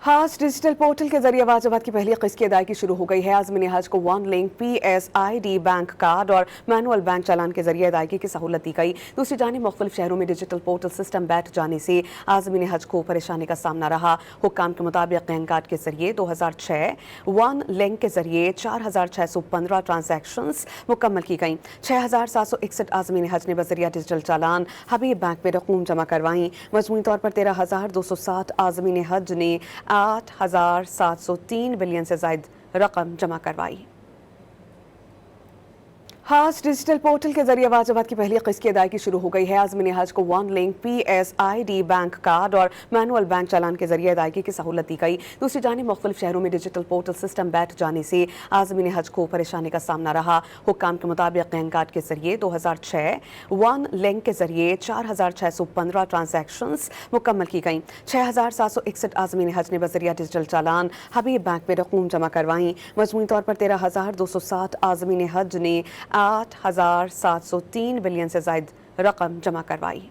हज digital portal के जरिए वाजिबात की पहली किस्त की अदायगी शुरू हो गई है। आज़मीन हज को one link PSID bank card और मैनुअल बैंक चालान के जरिए अदायगी की सहूलत दी गई। दूसरी जानिब मुख्तलिफ शहरों में डिजिटल पोर्टल सिस्टम बैठ जाने से आज़मीन हज को परेशानी का सामना रहा। हुक्काम के मुताबिक पैन कार्ड के जरिए 2006 वन लिंक के जरिए 4615 ट्रांजैक्शंस मुकम्मल की गई। 6761 आज़मीन हज ने बजरिया डिजिटल चालान हबीब बैंक में रकूम जमा करवाई। मजमूई तौर पर 13,260 आज़मीन हज ने 8,703 बिलियन से ज़ायद रकम जमा करवाई। हज डिजिटल पोर्टल के जरिए वाजिबात की पहली किस्त की अदायगी शुरू हो गई है। आज़मीन हज को one link PSID bank card और मैनुअल बैंक चालान के जरिए अदायगी की सहूलत दी गई। दूसरी जानिब मुख्तलिफ शहरों में डिजिटल पोर्टल सिस्टम बैठ जाने से आज़मीन हज को परेशानी का सामना रहा। हुक्काम के मुताबिक पैन कार्ड के जरिए 2006 वन लिंक के जरिए 4615 ट्रांजैक्शंस मुकम्मल की गई। 6761 आज़मीन हज ने बजरिया डिजिटल चालान हबीब बैंक में रकूम जमा करवाई। मजमूई तौर पर 13,260 आज़मीन हज ने 8,703 बिलियन से ज़ायद रकम जमा करवाई।